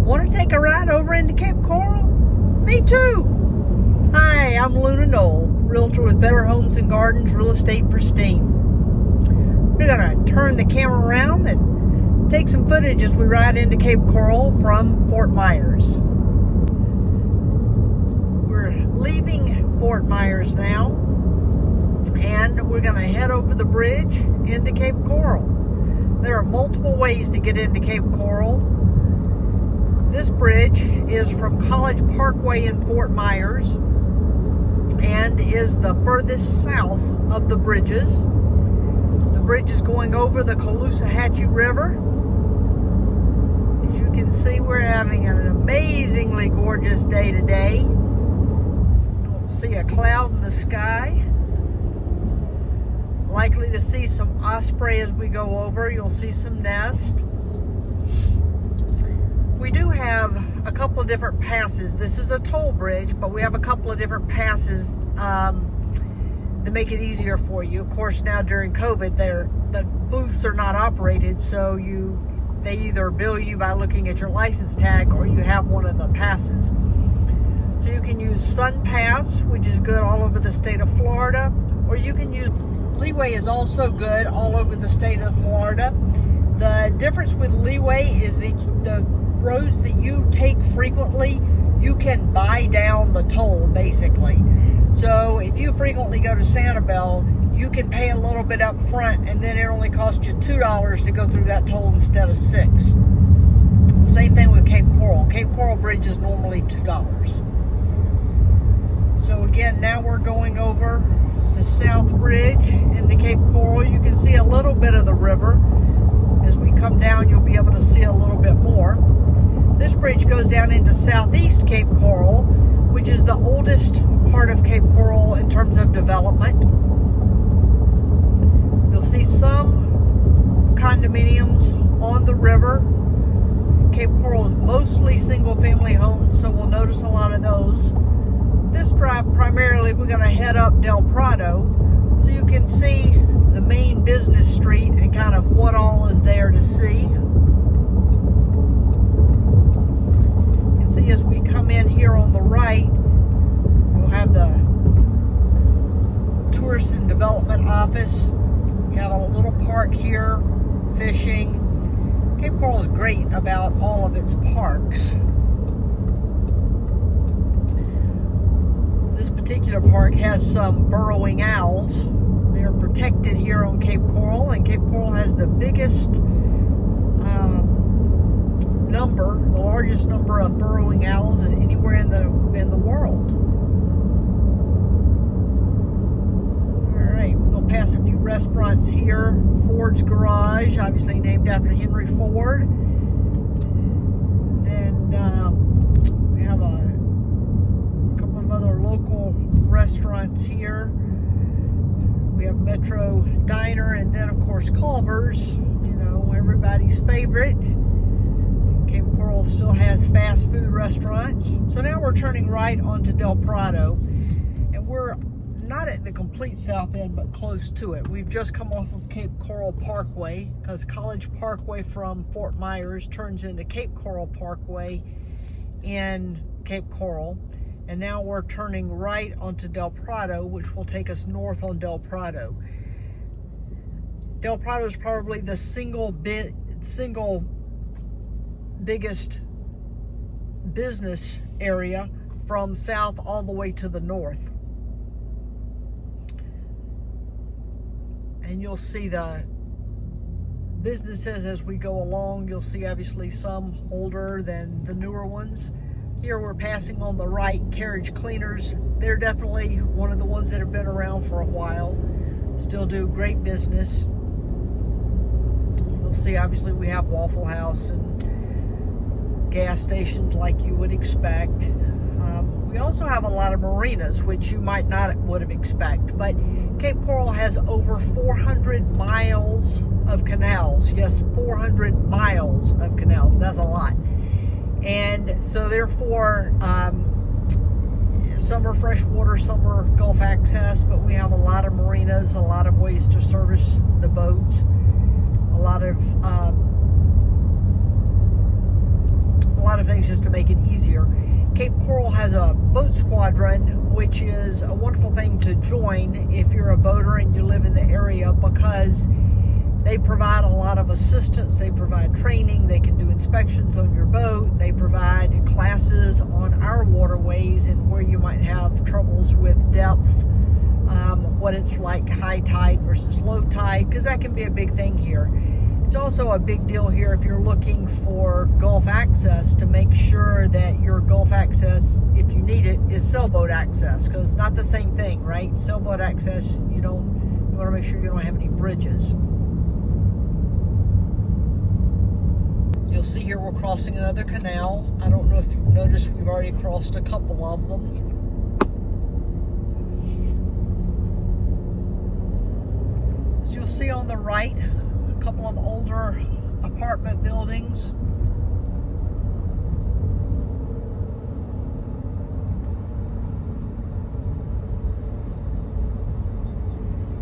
Want to take a ride over into Cape Coral? Me too. Hi, I'm Luna Knoll, realtor with Better Homes and Gardens, Real Estate Pristine. We're going to turn the camera around and take some footage as we ride into Cape Coral from Fort Myers. We're leaving Fort Myers now, and we're going to head over the bridge into Cape Coral. There are multiple ways to get into Cape Coral. This bridge is from College Parkway in Fort Myers and is the furthest south of the bridges. The bridge is going over the Caloosahatchee River. As you can see, we're having an amazingly gorgeous day today. You won't see a cloud in the sky. Likely to see some osprey as we go over. You'll see some nests. We do have a couple of different passes. This is a toll bridge, but we have a couple of different passes that make it easier for you. Of course, now during COVID, the booths are not operated, so they either bill you by looking at your license tag or you have one of the passes. So you can use Sun Pass, which is good all over the state of Florida, or you can use Leeway is also good all over the state of Florida. The difference with Leeway is the roads that you take frequently, you can buy down the toll basically. So if you frequently go to Sanibel, you can pay a little bit up front and then it only costs you $2 to go through that toll instead of $6. Same thing with Cape Coral. Cape Coral Bridge is normally $2. So again, now we're going over the South Bridge into Cape Coral. You can see a little bit of the river. As we come down, you'll be able to see a little bit more. This bridge goes down into southeast Cape Coral, which is the oldest part of Cape Coral in terms of development. You'll see some condominiums on the river. Cape Coral is mostly single-family homes, so we'll notice a lot of those. This drive, primarily, we're going to head up Del Prado, so you can see the main business street and kind of what all is there to see. See, as we come in here on the right, you'll have the Tourist and Development Office. You have a little park here, fishing. Cape Coral is great about all of its parks. This particular park has some burrowing owls. They're protected here on Cape Coral, and Cape Coral has the biggest the largest number of burrowing owls anywhere in the world. All right, we'll pass a few restaurants here. Ford's Garage, obviously named after Henry Ford. Then we have a couple of other local restaurants here. We have Metro Diner, and then of course Culver's, everybody's favorite. Cape Coral still has fast food restaurants. So now we're turning right onto Del Prado, and we're not at the complete south end, but close to it. We've just come off of Cape Coral Parkway, because College Parkway from Fort Myers turns into Cape Coral Parkway in Cape Coral. And now we're turning right onto Del Prado, which will take us north on Del Prado. Del Prado is probably the single biggest business area from south all the way to the north. And you'll see the businesses as we go along. You'll see obviously some older than the newer ones. Here we're passing on the right, Carriage Cleaners. They're definitely one of the ones that have been around for a while. Still do great business. You'll see obviously we have Waffle House and gas stations like you would expect. We also have a lot of marinas, which you might not would have expected, but Cape Coral has over 400 miles of canals. Yes, 400 miles of canals. That's a lot. And so therefore, some are freshwater, some are Gulf access, but we have a lot of marinas, a lot of ways to service the boats, a lot of things to make it easier. Cape Coral has a boat squadron, which is a wonderful thing to join if you're a boater and you live in the area, because they provide a lot of assistance. They provide training. They can do inspections on your boat. They provide classes on our waterways and where you might have troubles with depth, what it's like high tide versus low tide, because that can be a big thing here. It's also a big deal here if you're looking for Gulf access, to make sure that your Gulf access, if you need it, is sailboat access, because it's not the same thing, right? Sailboat access, you want to make sure you don't have any bridges. You'll see here we're crossing another canal. I don't know if you've noticed, we've already crossed a couple of them. So you'll see on the right a couple of older apartment buildings.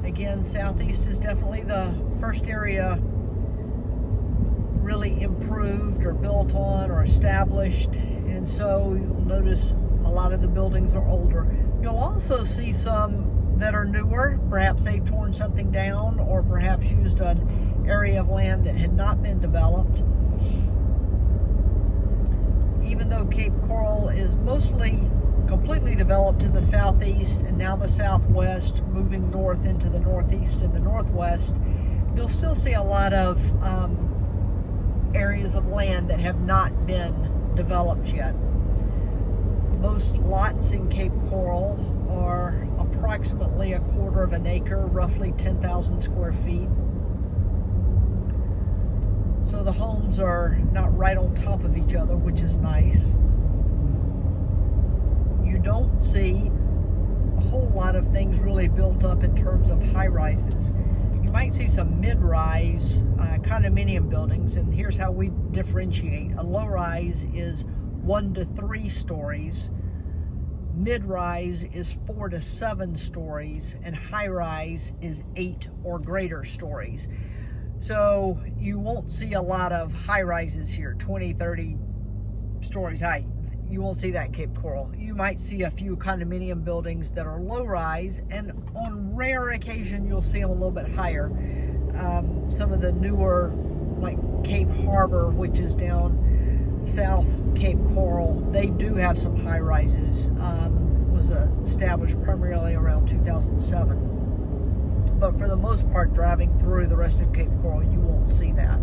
Again, Southeast is definitely the first area really improved or built on or established, and so you'll notice a lot of the buildings are older. You'll also see some that are newer. Perhaps they've torn something down, or perhaps used an area of land that had not been developed. Even though Cape Coral is mostly completely developed in the southeast and now the southwest, moving north into the northeast and the northwest, you'll still see a lot of areas of land that have not been developed yet. Most lots in Cape Coral are approximately 1/4 of an acre, roughly 10,000 square feet. So the homes are not right on top of each other, which is nice. You don't see a whole lot of things really built up in terms of high rises. You might see some mid-rise condominium buildings, and here's how we differentiate. A low-rise is 1 to 3 stories. Mid-rise is 4 to 7 stories, and high-rise is 8 or greater stories. So you won't see a lot of high-rises here, 20, 30 stories high. You won't see that in Cape Coral. You might see a few condominium buildings that are low-rise, and on rare occasion you'll see them a little bit higher. Some of the newer, like Cape Harbor, which is down South Cape Coral, they do have some high rises. Was established primarily around 2007. But for the most part, driving through the rest of Cape Coral, you won't see that.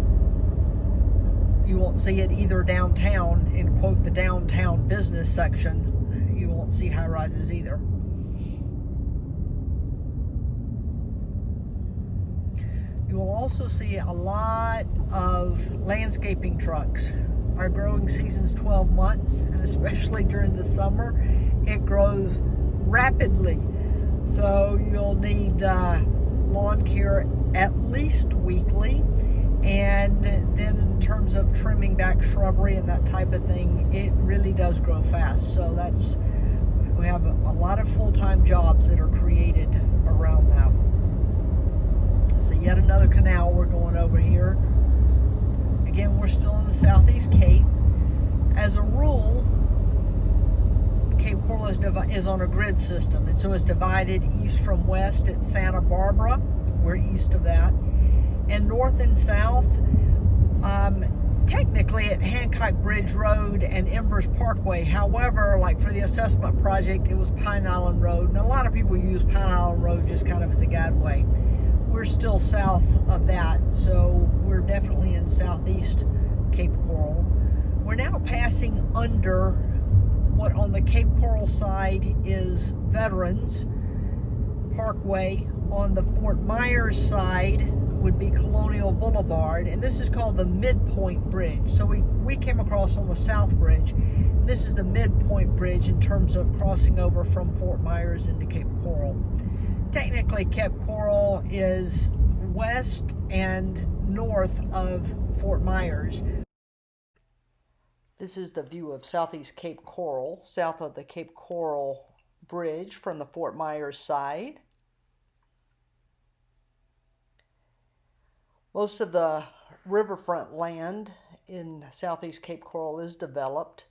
You won't see it either downtown, in quote, the downtown business section. You won't see high rises either. You will also see a lot of landscaping trucks. Our growing season's 12 months, and especially during the summer, it grows rapidly. So you'll need lawn care at least weekly. And then in terms of trimming back shrubbery and that type of thing, it really does grow fast. So we have a lot of full-time jobs that are created around that. So yet another canal we're going over here. Again, we're still in the Southeast Cape. As a rule, Cape Coral is on a grid system, and so it's divided east from west at Santa Barbara. We're east of that. And north and south, technically at Hancock Bridge Road and Embers Parkway. However, like for the assessment project, it was Pine Island Road. And a lot of people use Pine Island Road just kind of as a guideway. We're still south of that, so we're definitely in southeast Cape Coral. We're now passing under what on the Cape Coral side is Veterans Parkway. On the Fort Myers side would be Colonial Boulevard, and this is called the Midpoint Bridge. So we came across on the South Bridge. This is the Midpoint Bridge in terms of crossing over from Fort Myers into Cape Coral. Technically, Cape Coral is west and north of Fort Myers. This is the view of southeast Cape Coral, south of the Cape Coral Bridge from the Fort Myers side. Most of the riverfront land in southeast Cape Coral is developed.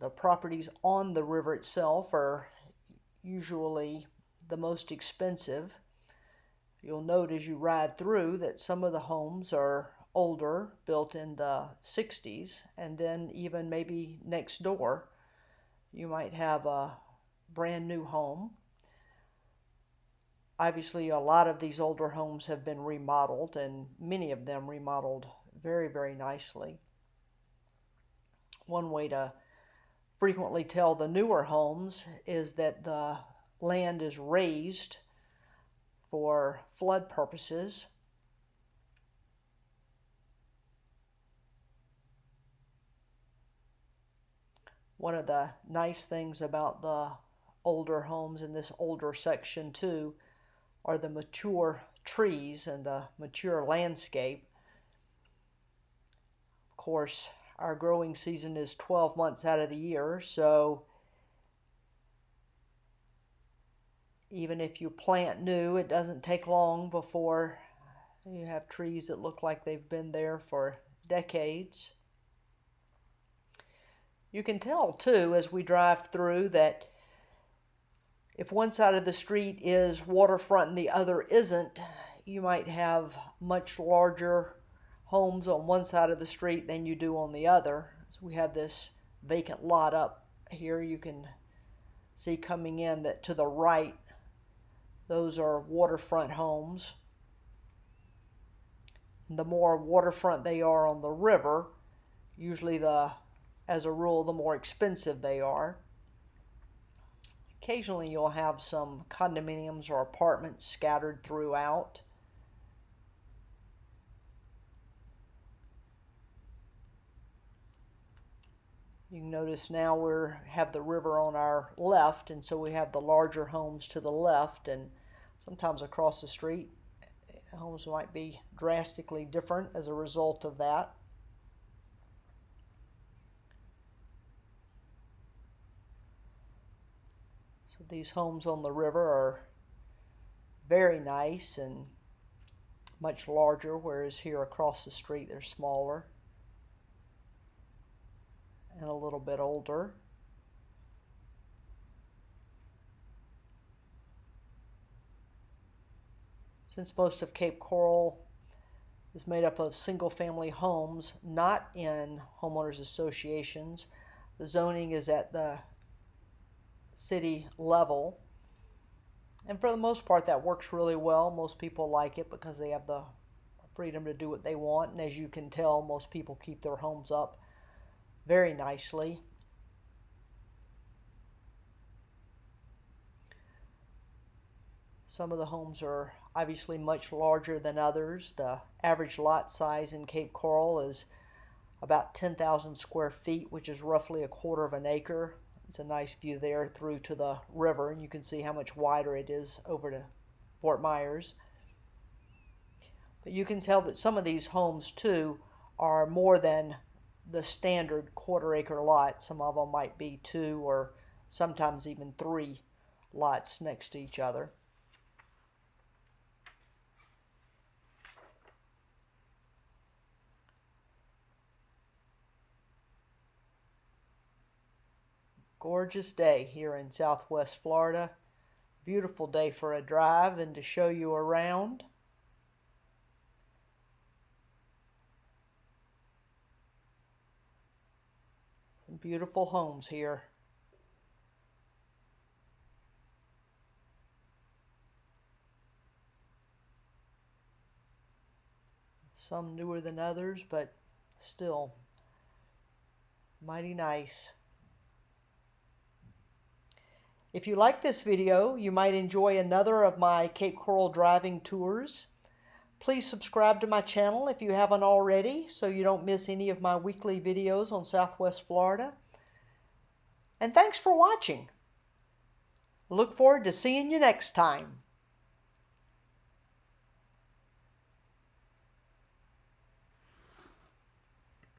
The properties on the river itself are usually the most expensive. You'll note as you ride through that some of the homes are older, built in the 60s, and then even maybe next door you might have a brand new home. Obviously, a lot of these older homes have been remodeled, and many of them remodeled very, very nicely. One way to frequently tell the newer homes is that the land is raised for flood purposes. One of the nice things about the older homes in this older section too are the mature trees and the mature landscape. Of course, our growing season is 12 months out of the year, so even if you plant new, it doesn't take long before you have trees that look like they've been there for decades. You can tell too as we drive through that if one side of the street is waterfront and the other isn't, you might have much larger homes on one side of the street than you do on the other. So we have this vacant lot up here. You can see coming in that to the right, those are waterfront homes. And the more waterfront they are on the river, usually as a rule, the more expensive they are. Occasionally you'll have some condominiums or apartments scattered throughout. You can notice now we have the river on our left, and so we have the larger homes to the left, and sometimes across the street homes might be drastically different as a result of that. So these homes on the river are very nice and much larger, whereas here across the street they're smaller and a little bit older. Since most of Cape Coral is made up of single-family homes, not in homeowners associations, the zoning is at the city level. And for the most part, that works really well. Most people like it because they have the freedom to do what they want. And as you can tell, most people keep their homes up very nicely. Some of the homes are obviously much larger than others. The average lot size in Cape Coral is about 10,000 square feet, which is roughly a quarter of an acre. It's a nice view there through to the river, and you can see how much wider it is over to Fort Myers. But you can tell that some of these homes too are more than the standard quarter-acre lot. Some of them might be 2 or sometimes even 3 lots next to each other. Gorgeous day here in Southwest Florida. Beautiful day for a drive and to show you around. Some beautiful homes here. Some newer than others, but still mighty nice. If you like this video, you might enjoy another of my Cape Coral driving tours. Please subscribe to my channel if you haven't already, so you don't miss any of my weekly videos on Southwest Florida. And thanks for watching. Look forward to seeing you next time.